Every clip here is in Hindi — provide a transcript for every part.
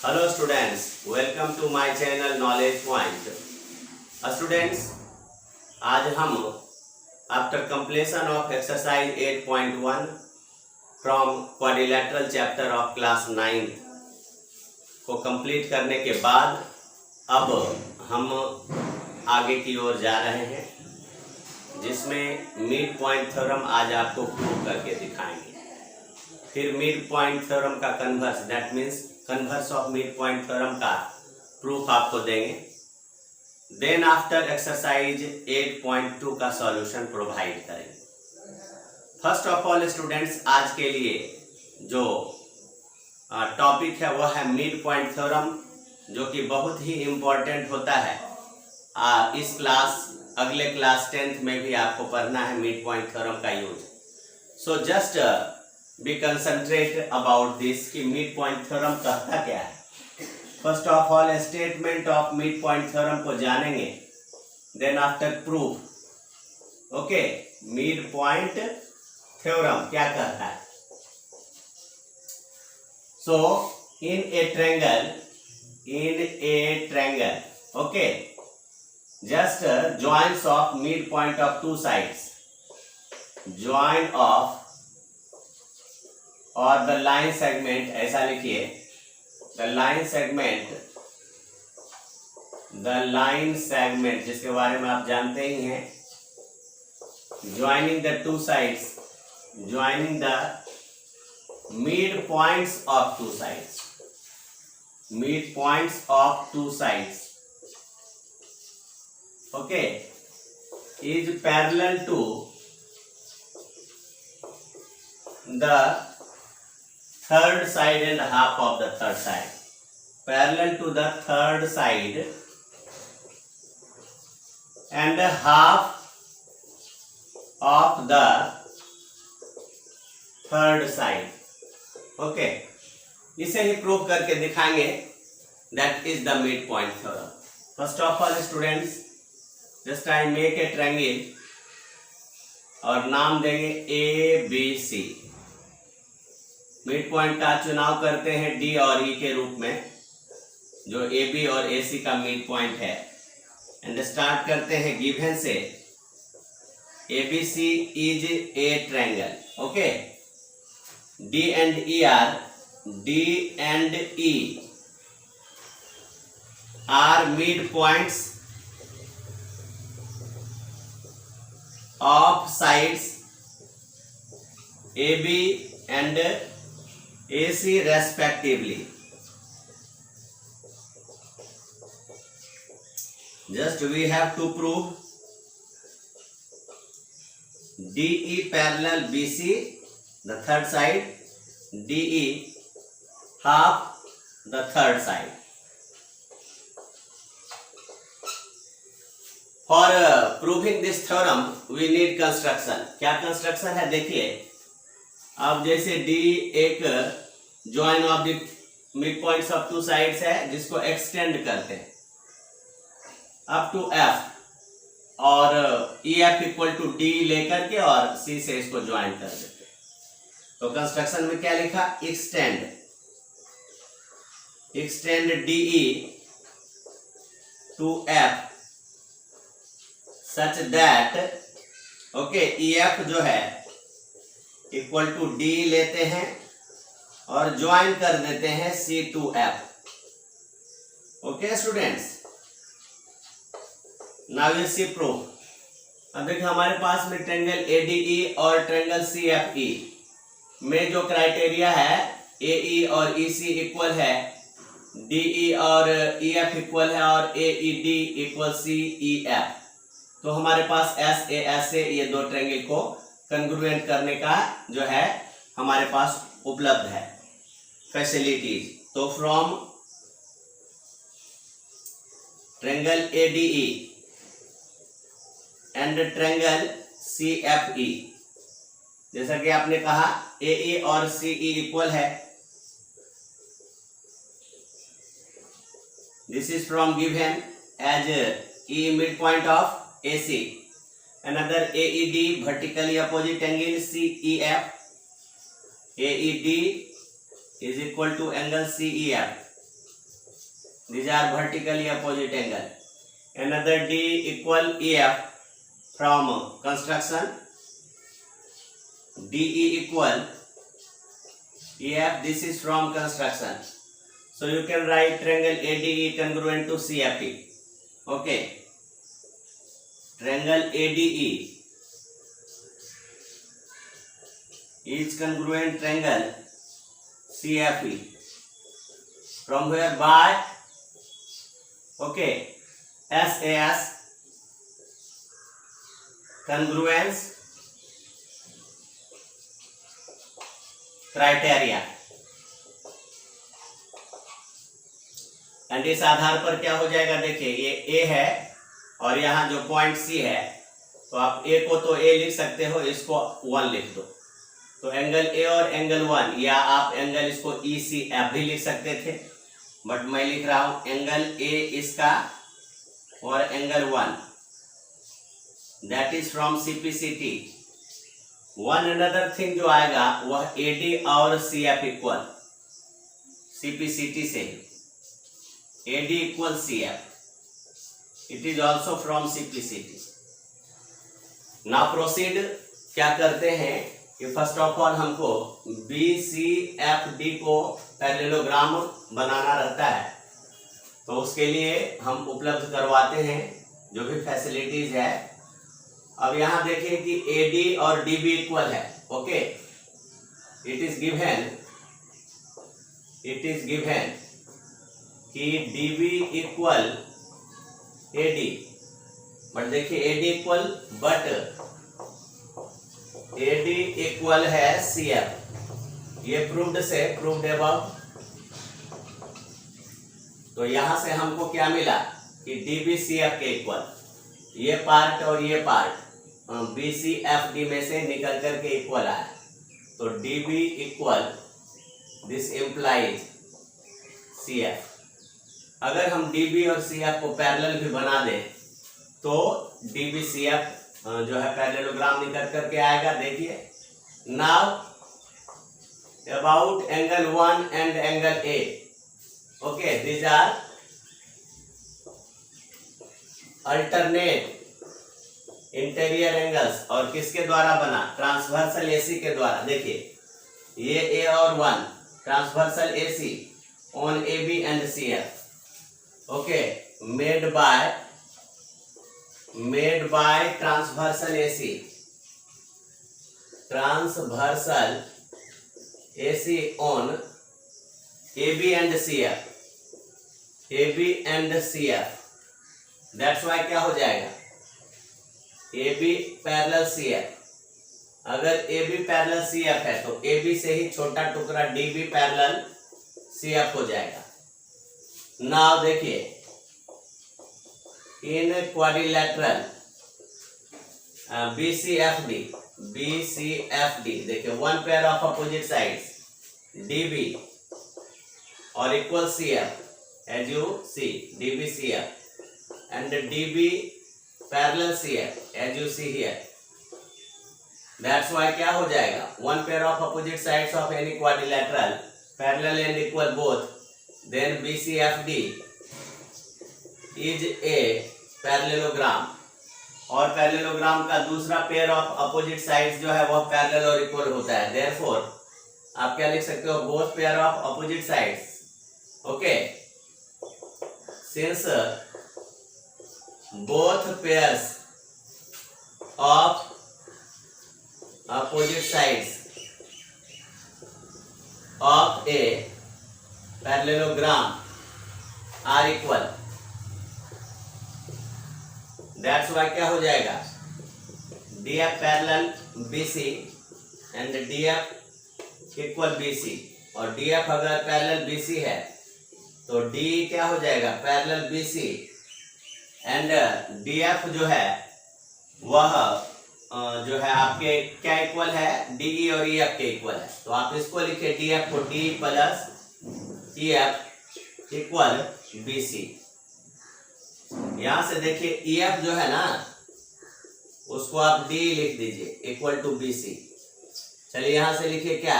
Hello students, welcome to my channel Knowledge Point. Students, आज हम after completion of exercise 8.1 from quadrilateral chapter of class 9th को कंप्लीट करने के बाद अब हम आगे की ओर जा रहे हैं, जिसमें मिड पॉइंट थ्योरम आज आपको प्रूव करके दिखाएंगे। फिर मिड पॉइंट थ्योरम का converse, that means converse of mid point theorem का प्रूफ आपको देंगे। देन आफ्टर एक्सरसाइज 8.2 का सॉल्यूशन प्रोवाइड करेंगे। फर्स्ट ऑफ ऑल स्टूडेंट्स, आज के लिए जो टॉपिक है वह है मिड पॉइंट थ्योरम, जो कि बहुत ही इम्पोर्टेंट होता है। इस क्लास अगले क्लास 10th में भी आपको पढ़ना है मिड पॉइंट थ्योरम का use. So just be concentrate about this कि मिड पॉइंट थ्योरम कहता क्या है। First of all statement of mid point theorem को जानेंगे, then after proof. Okay, mid point theorem क्या कहता है। So in a triangle, okay, just joins of midpoint of two sides, join of or the line segment, ऐसा लिखिए, the line segment जिसके बारे में आप जानते ही हैं, joining the two sides, joining the midpoints of two sides, midpoints of two sides, okay, is parallel to the third side and half of the third side, parallel to the third side and half of the third side, okay, इसे ही प्रूव करके दिखाएंगे। that is the midpoint theorem. first of all students, just I make a triangle और नाम देंगे ABC। मिड पॉइंट का चुनाव करते हैं डी और ई के रूप में, जो AB और AC का मिड पॉइंट है। एंड स्टार्ट करते हैं गिवन से, ABC is a triangle, okay, D and E are mid points of sides AB and AC respectively. Just we have to prove DE parallel BC, the third side, DE half the third side. For proving this theorem we need construction. क्या कंस्ट्रक्शन है देखिए। अब जैसे D एक join of the mid points of two sides है, जिसको एक्सटेंड करते हैं अप टू F, और EF इक्वल टू D लेकर के और C से इसको ज्वाइन कर देते हैं। तो कंस्ट्रक्शन में क्या लिखा, extend DE to F such that, okay, EF जो है इक्वल टू D लेते हैं और ज्वाइन कर देते हैं C to F। Okay students, now you see proof. अब देखिए हमारे पास में ट्रायंगल ADE और ट्रायंगल CFE में जो क्राइटेरिया है, AE और EC इक्वल है, DE और EF इक्वल है, और AED इक्वल CEF। तो हमारे पास SAS से ये दो ट्रायंगल को कंग्रुएंट करने का जो है हमारे पास उपलब्ध है फैसिलिटीज। तो from triangle ADE and triangle CFE, जैसा कि आपने कहा AE और CE इक्वल है, this is from given as E mid point of AC, another AED vertically opposite angle CEF, AED is equal to angle CEF, These are vertically opposite angle. Another D equal EF from construction. DE equal EF. This is from construction. So you can write triangle ADE congruent to CFE. Okay. Triangle ADE is congruent triangle CFE. From where? By okay, SAS congruence criteria. And इस आधार पर क्या हो जाएगा, देखिए ये ए है और यहाँ जो पॉइंट सी है, तो आप ए को तो ए लिख सकते हो, इसको 1 लिख दो, तो एंगल ए और एंगल 1, या आप एंगल इसको ECF भी लिख सकते थे, बट मैं लिख रहा हूं एंगल ए इसका और angle 1, that is from CPCT। One another thing जो आएगा वह AD और CF इक्वल CPCT से, AD equal CF, it is also from CPCT। Now proceed, क्या करते हैं कि फर्स्ट ऑफ ऑल हमको BCFD को पैरेललोग्राम बनाना रहता है, तो उसके लिए हम उपलब्ध करवाते हैं जो भी फैसिलिटीज है। अब यहां देखिए कि AD और DB इक्वल है। ओके, इट इज गिवन कि DB इक्वल AD, बट देखिए AD equal, but AD equal है CF, ये प्रूव्ड अबव। तो यहां से हमको क्या मिला कि DB CF के इक्वल, ये पार्ट और ये पार्ट BCFD में से निकल करके इक्वल आया, तो DB equal this implies CF। अगर हम DB और CF को पैरेलल भी बना दें तो DB CF जो है पैरेललोग्राम निकल करके आएगा। देखिए now about angle 1 and angle A, okay, these are alternate interior angles, और किसके द्वारा बना, ट्रांसवर्सल AC के द्वारा। देखिए ये A और 1 transversal AC on AB and CF, okay, made by transversal AC on AB and CF, that's why क्या हो जाएगा, AB पैरेलल CF। अगर AB पैरेलल CF है तो AB से ही छोटा टुकड़ा DB पैरेलल CF हो जाएगा। नाउ देखिए इन क्वाड्रिलेटरल BCFD, देखिए one pair of opposite sides DB और equal CF, as you see DB CF and DB parallel CF, as you see here. That's why क्या हो जाएगा, one pair of opposite sides of any quadrilateral parallel and equal both, then BCFD is a parallelogram। और पैरेललोग्राम का दूसरा पेयर ऑफ अपोजिट साइड्स जो है वह पैरेलल और इक्वल होता है, देयरफॉर आप क्या लिख सकते हो, both pair of opposite sides. Okay, since both pairs of opposite sides of a parallelogram are equal, that's why क्या हो जाएगा, DF parallel BC and DF equal BC, और DF अगर पैरेलल BC है तो D क्या हो जाएगा, पैरेलल BC, एंड DF जो है वह जो है आपके क्या इक्वल है, DE और EF के इक्वल है, तो आप इसको लिखिए DF को D plus EF equal BC। यहां से देखिए EF जो है ना उसको आप D लिख दीजिए इक्वल टू BC। चलिए यहां से लिखिए क्या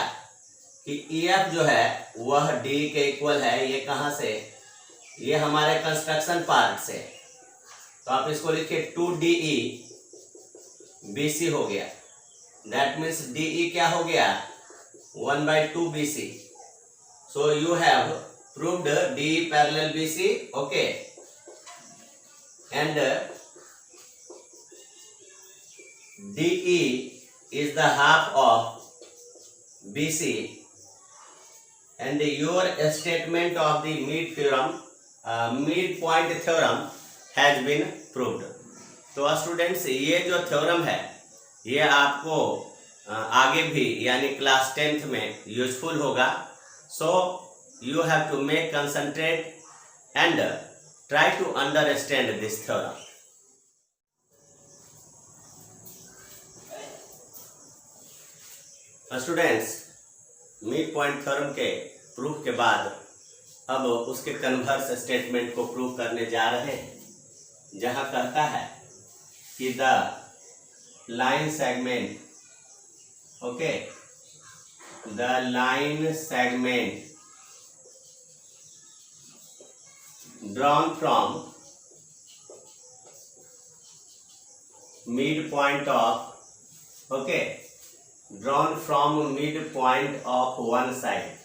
कि EF जो है वह D के इक्वल है, ये कहां से, ये हमारे कंस्ट्रक्शन पार्ट से, तो आप इसको लिखिए 2DE BC हो गया। दैट मीन्स DE क्या हो गया 1/2 BC। So you have proved DE parallel BC, okay. And DE is the half of BC, and your statement of the midpoint theorem has been proved। तो स्टूडेंट्स ये जो थ्योरम है ये आपको आगे भी यानी क्लास 10th में यूजफुल होगा। So you have to make concentrate and try to understand this theorem. Students, mid point theorem के प्रूफ के बाद अब उसके कन्वर्स स्टेटमेंट को प्रूव करने जा रहे हैं, जहां कहता है कि the line segment, okay, the line segment drawn from mid point of, okay, drawn from midpoint of one side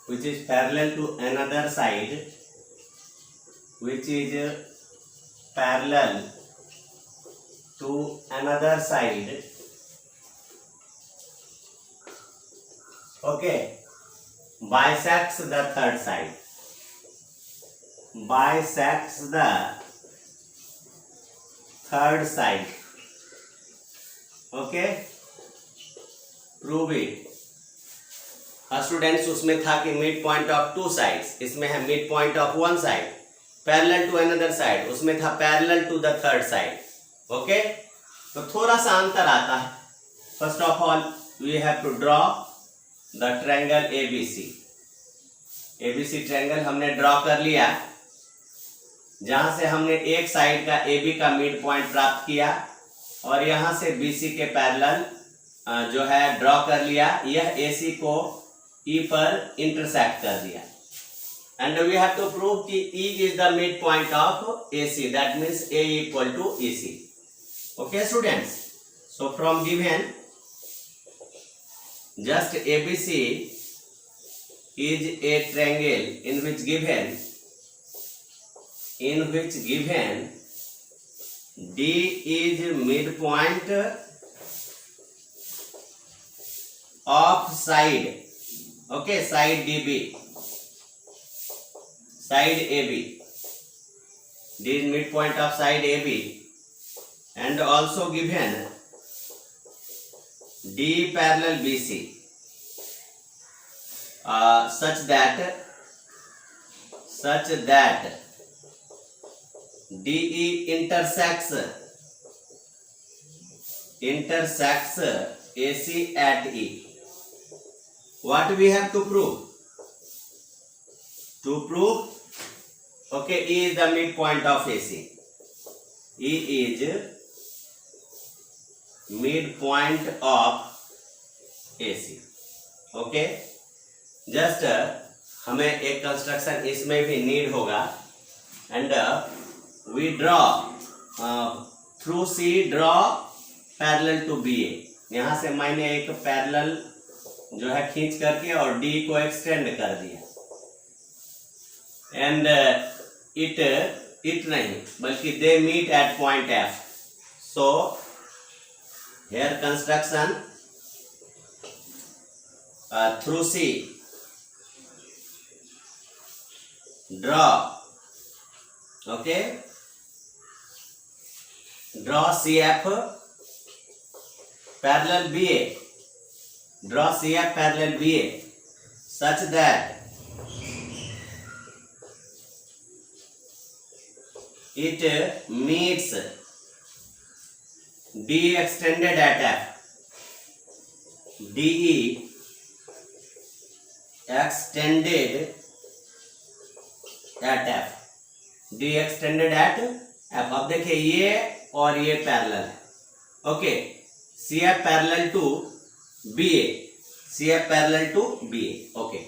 which is parallel to another side, which is parallel to another side, okay, bisects the third side, bisects the third side, okay, prove it. Students, उसमें था कि mid point of two sides, इसमें है mid point of one side, parallel to another side, उसमें था parallel to the third side, okay. तो थोड़ा सा अंतर आता है। First of all we have to draw the triangle ABC. ABC triangle हमने ड्रॉ कर लिया, जहां से हमने एक साइड का AB का मिड पॉइंट प्राप्त किया और यहां से BC के पैरेलल जो है ड्रॉ कर लिया। यह AC को E पर इंटरसेक्ट कर दिया। And we have to prove कि E is the mid point of AC, that means A equal to EC, okay students. So from given just ABC is a triangle in which given D is midpoint of side, okay, side DB, side AB. D is midpoint of side AB, and also given D parallel BC, such that DE intersects AC at E. What we have to prove? To prove, okay, E is the midpoint of AC. E is midpoint of AC. Okay. Just हमें एक कंस्ट्रक्शन इसमें भी नीड होगा। And we draw through C draw parallel to BA। यहाँ से मैंने एक पैरेलल जो है खींच करके और D को एक्सटेंड कर दिया। एंड इट नहीं बल्कि they meet at point F। So here construction through C draw, okay, draw CF parallel BA, draw CF parallel BA such that it meets D extended at F, DE extended at F, D extended at F। अब देखिए ये और ये पैरेलल है, okay. CF parallel to BA CF parallel to BA। Okay,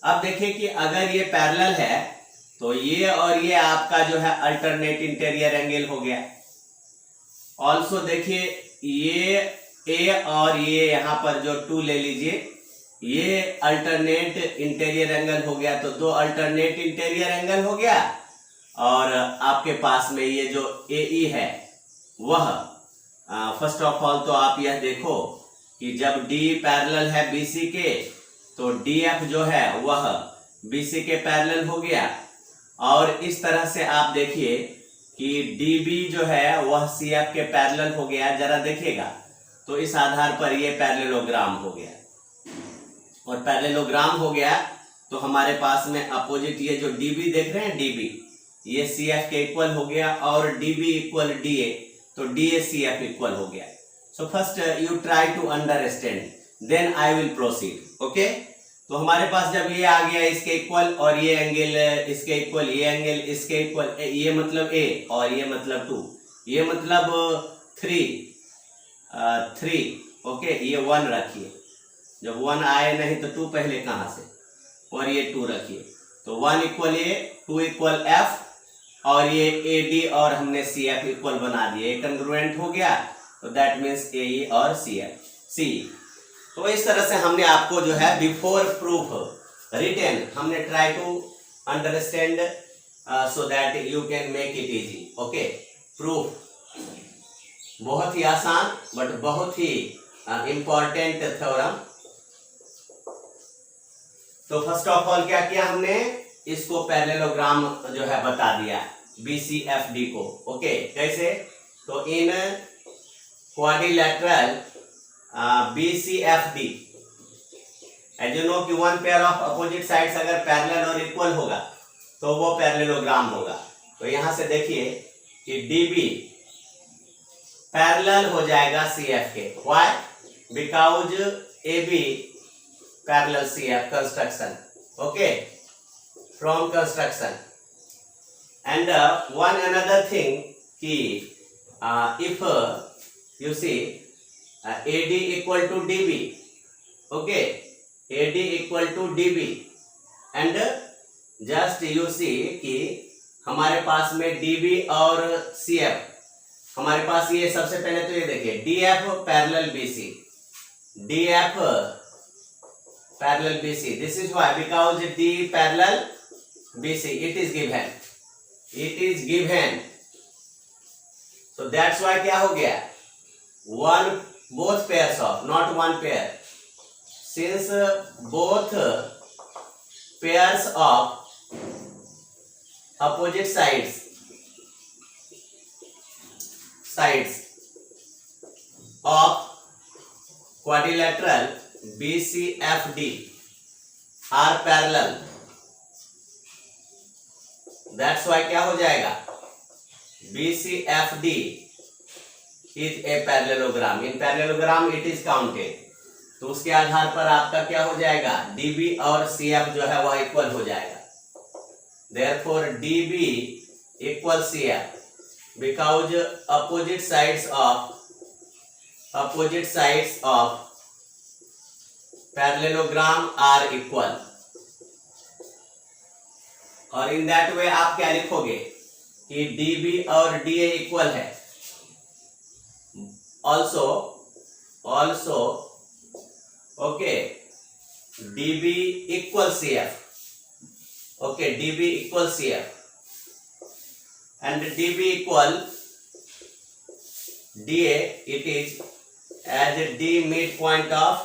अब देखिए कि अगर ये पैरेलल है तो ये और ये आपका जो है अल्टरनेट इंटीरियर एंगल हो गया। ऑल्सो देखिए ये A और ये यहाँ पर जो 2 ले लीजिए, ये अल्टरनेट इंटीरियर एंगल हो गया, तो 2 अल्टरनेट इंटीरियर एंगल हो गया। और आपके पास में ये जो AE है वह फर्स्ट ऑफ ऑल तो आप यह देखो कि जब D पैरेलल है BC के तो DF जो है वह BC के पैरेलल हो गया। और इस तरह से आप देखिए कि DB जो है वह CF के पैरेलल हो गया। जरा देखिएगा तो इस आधार पर ये पैरेललोग्राम हो गया, और पैरेललोग्राम हो गया तो हमारे पास में अपोजिट ये जो DB देख रहे हैं, DB ये CF के इक्वल हो गया, और DB इक्वल DA तो DA CF इक्वल हो गया। So first you try to understand, then I will proceed. Okay, तो हमारे पास जब ये आ गया इसके इक्वल और ये एंगल इसके इक्वल, ये एंगल इसके इक्वल, ये मतलब A और ये मतलब 2, ये मतलब 3। ओके, ये 1 रखिए, जब 1 आए नहीं तो 2 पहले कहाँ से, और ये 2 रखिए, तो 1 इक्वल A, 2 इक्वल F, और ये AD और हमने CF इक्वल बना दिए, कंग्रुएंट हो गया, तो दैट मीन्स AE और CE। तो इस तरह से हमने आपको जो है बिफोर प्रूफ रिटन हमने try to understand so that you can make it easy. Okay, proof बहुत ही आसान बट बहुत ही इंपॉर्टेंट थ्योरम। तो फर्स्ट ऑफ ऑल क्या किया हमने, इसको पैरेललोग्राम जो है बता दिया BCFD को। ओके, कैसे, तो in quadrilateral BCFD as you know कि 1 पेयर ऑफ अपोजिट साइड्स अगर पैरेलल और इक्वल होगा तो वो पैरेललोग्राम होगा। तो यहां से देखिए कि DB पैरेलल हो जाएगा CF के। Why? Because AB parallel CF construction. Okay, from construction. And one another thing कि if you see AD equal to DB, okay, AD equal to DB, and just you see कि हमारे पास में DB और CF, हमारे पास ये सबसे पहले तो ये देखिए DF parallel BC, DF parallel BC, this is why because D parallel BC, it is given, so that's why क्या हो गया, both pairs of, not one pair, since both pairs of opposite sides of quadrilateral BCFD are parallel, that's why क्या हो जाएगा, BCFD is a parallelogram, in parallelogram it is counted, तो उसके आधार पर आपका क्या हो जाएगा, DB और CF जो है वह इक्वल हो जाएगा। Therefore DB equal CF because opposite sides of parallelogram are equal, और इन दैट वे आप क्या लिखोगे कि DB और DA इक्वल है। also okay, DB equal CF, okay, DB equal CF and DB equal DA, it is as D midpoint of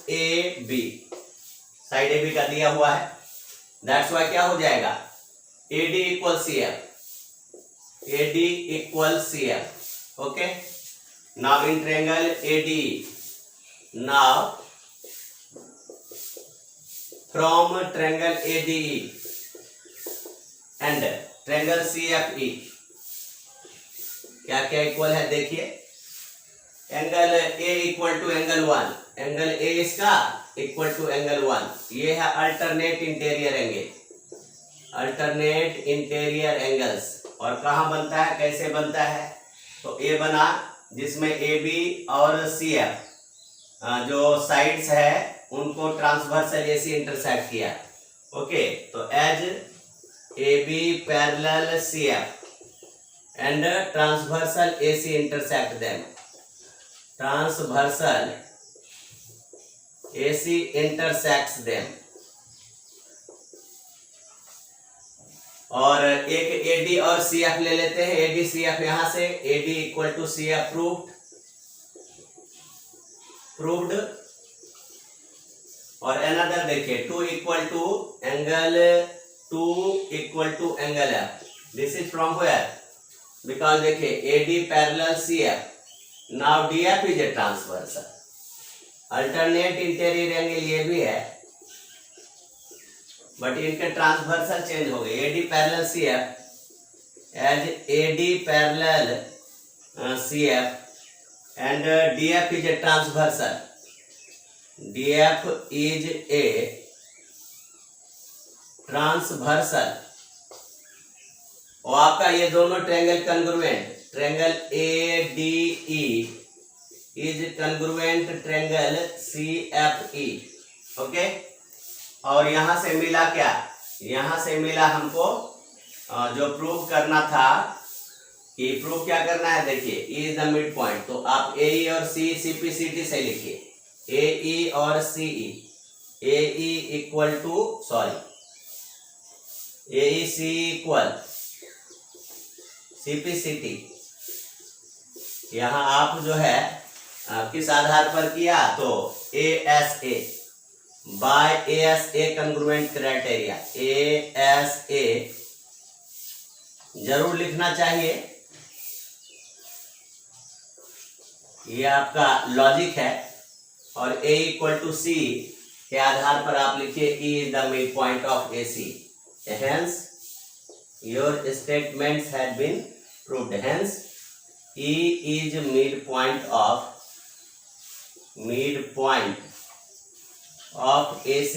AB, side AB का दिया हुआ है, दैट्स वाई क्या हो जाएगा, AD equal CF, AD equal CF, okay, now in triangle AD, now from triangle ADE and triangle CFE क्या क्या इक्वल है, देखिए angle A equal to angle 1, angle A इसका इक्वल टू एंगल 1, ये है alternate interior angle, alternate interior angles. और कहाँ बनता है, कैसे बनता है, तो A बना जिसमें AB और CF जो साइड्स है उनको ट्रांसवर्सल AC इंटरसेक्ट किया। ओके, तो as AB parallel CF and transversal AC intersect them. Transversal AC intersects them. और एक AD और CF ले लेते हैं। AD CF यहां से AD equal to CF proved. और अनदर देखिए 2 equal to angle F। This is from where? Because देखिए AD parallel CF, now DF is a transversal. Alternate interior angle ये भी है, बट इनके ट्रांसवर्सल चेंज हो गए। AD parallel CF as AD parallel CF and DF is a transversal. DF is a transversal. और आपका ये दोनों triangle congruent, triangle ADE is congruent triangle CFE। Okay, और यहां से मिला क्या? यहां से मिला हमको जो प्रूव करना था कि प्रूव क्या करना है। देखिए E is the mid point, तो आप AE और CE CPCT से लिखिए। AE और CE, AE equal to AEC equal CPCT। यहां आप जो है किस आधार पर किया? तो ASA by ASA congruent criteria. ASA जरूर लिखना चाहिए, ये आपका लॉजिक है। और A इक्वल टू C के आधार पर आप लिखिए E is the mid point of AC। Hence your statements had been proved. Hence E is midpoint of AC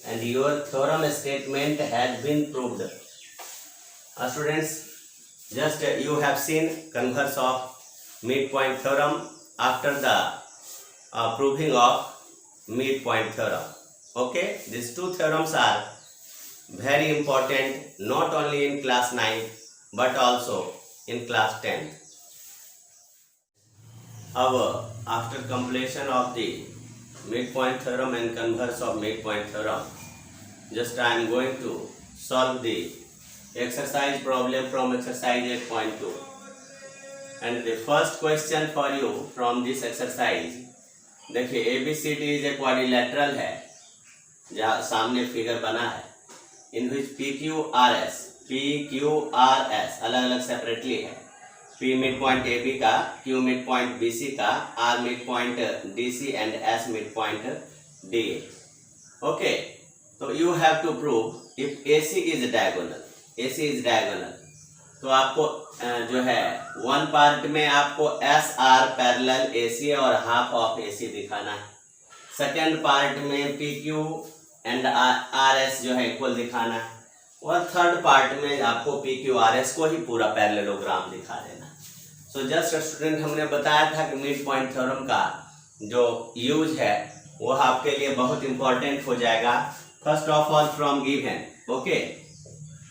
and your theorem statement has been proved. Students, just you have seen converse of midpoint theorem after the proving of midpoint theorem. Okay, these two theorems are very important not only in class 9 but also in class 10. After completion of the midpoint theorem and converse of midpoint theorem, just I am going to solve the exercise problem from exercise 8.2. And the first question for you from this exercise, देखिए ABCD is a quadrilateral है, जहाँ सामने फिगर बना है। In which PQRS अलग अलग सेपरेटली है। P मिड पॉइंट AB का, Q मिड पॉइंट BC का, R mid point DC and S mid point DA। Okay, तो you have to prove if AC is diagonal. तो आपको जो है वन पार्ट में आपको SR पैरेलल AC और हाफ ऑफ AC दिखाना है। सेकेंड पार्ट में PQ एंड RS जो है इक्वल दिखाना है। और थर्ड पार्ट में आपको PQRS को ही पूरा पैरेललोग्राम दिखा देना। सो जस्ट स्टूडेंट, हमने बताया था कि मिड पॉइंट थ्योरम का जो यूज है वो आपके लिए बहुत इंपॉर्टेंट हो जाएगा। First of all from given. Okay,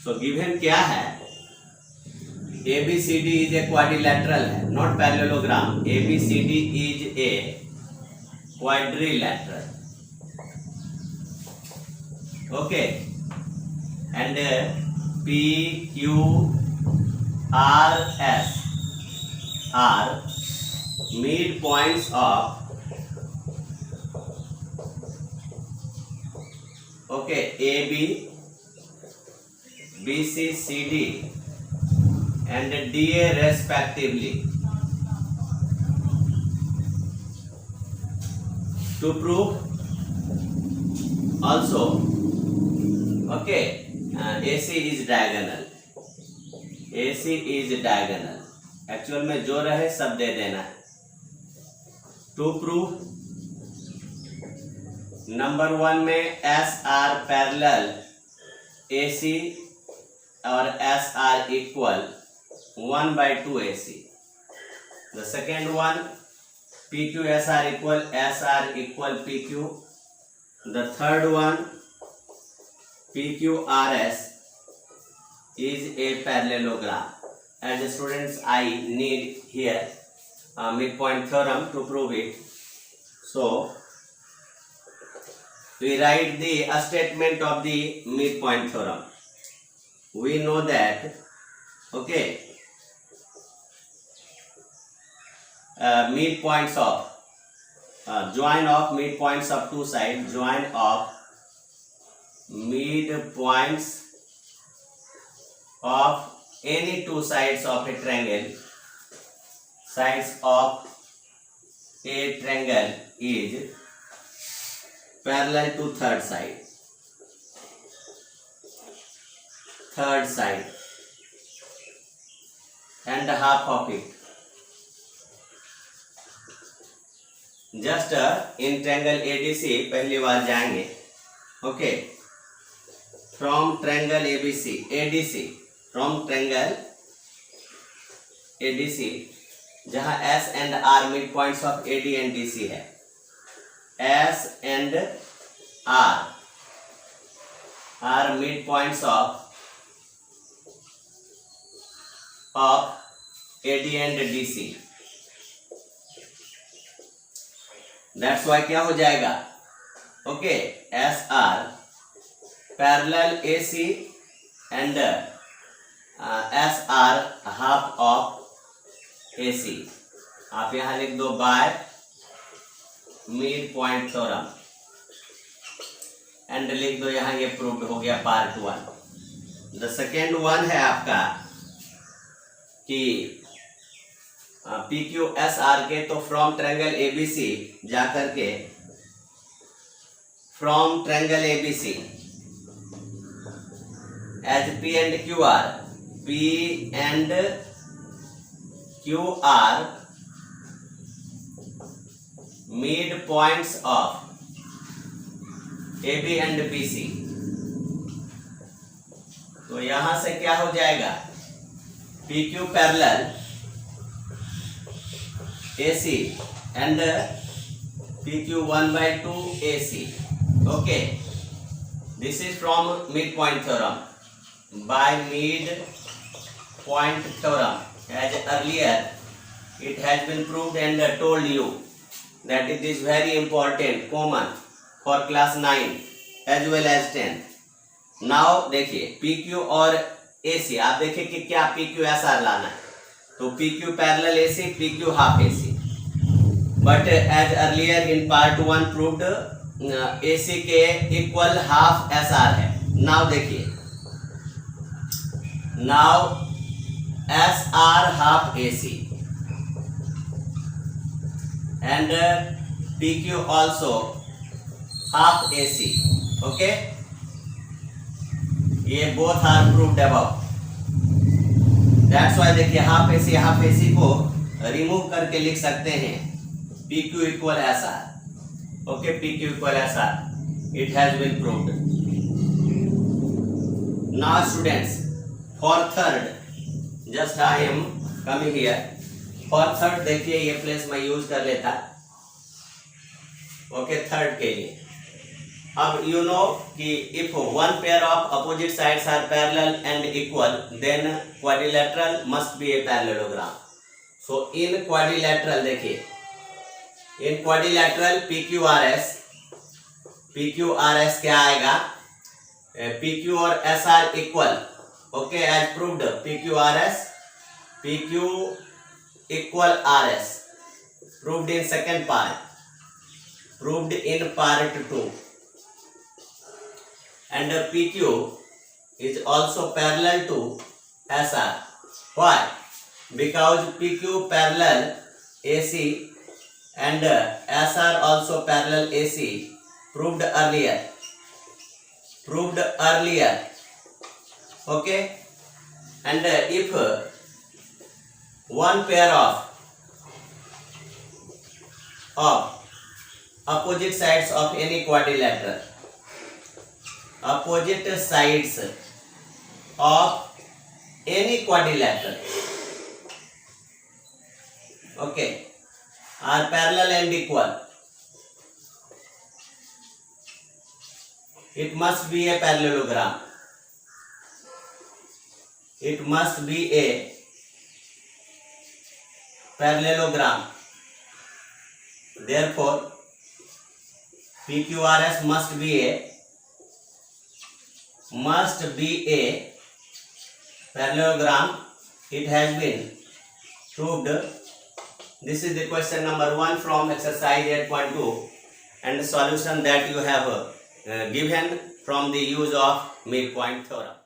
so given क्या है? ABCD इज ए क्वाड्रिलैटरल है, not parallelogram. ABCD is a quadrilateral. Okay, and PQRS are midpoints of AB, BC, CD and DA respectively. To prove also AC is diagonal। Actual में जो रहे सब दे देना है। टू प्रूव, नंबर 1 में SR पैरेलल AC और SR equal 1/2 AC। The second one, PQSR equal SR equal PQ. The third one, PQRS is a parallelogram. As students, I need here a midpoint theorem to prove it. So we write the statement of the midpoint theorem. We know that, okay, midpoints of join of midpoints of two sides, join of midpoints of any two sides of a triangle, sides of a triangle is parallel to third side and half of it. Just in triangle ADC पहली बार जाएंगे, okay, from triangle ADC from triangle ADC जहां S and R mid points of AD and DC है, S and R are mid points of AD and DC. That's why क्या हो जाएगा, okay, SR parallel AC and SR half of AC. आप यहां लिख दो by mid point theorem and लिख दो यहां ये प्रूव्ड हो गया पार्ट 1. द सेकेंड वन है आपका कि PQSR के, तो फ्रॉम ट्रायंगल ABC जाकर के from triangle ABC as P and QR mid points of AB and BC. तो यहां से क्या हो जाएगा, PQ parallel AC and PQ 1/2 AC. Okay, this is from midpoint theorem. By midpoint theorem, as earlier it has been proved and told you that it is very important, common for class 9 as well as 10. Now देखिए PQ और AC, आप देखिए कि क्या PQSR लाना है, तो PQ parallel AC, PQ half AC. But as earlier in part 1 proved AC के इक्वल हाफ SR है. नाउ देखिए, now SR half AC and PQ also half AC. Okay, ये both are proved above. That's why देखिए हाफ AC को रिमूव करके लिख सकते हैं PQ equal SR. Okay, PQ equal SR. It has been proved. Now students, for third, just I am coming here. For third देखिए ये प्लेस मैं यूज कर लेता. ओके, थर्ड के लिए अब यू नो कि if one pair of opposite sides are parallel and equal then quadrilateral must be a parallelogram. So in quadrilateral देखिए, इन क्वाड्रिलेटरल PQRS क्या आएगा, PQ और SR equal. Okay, as proved PQ equal RS, proved in second part, proved in part 2. And PQ is also parallel to SR. Why? Because PQ parallel AC and SR also parallel AC, proved earlier. Okay, and if one pair of opposite sides of any quadrilateral, opposite sides of any quadrilateral, okay, are parallel and equal. It must be a parallelogram. It must be a parallelogram. Therefore, PQRS must be a parallelogram. It has been proved. This is the question number 1 from exercise 8.2 and the solution that you have given from the use of midpoint theorem.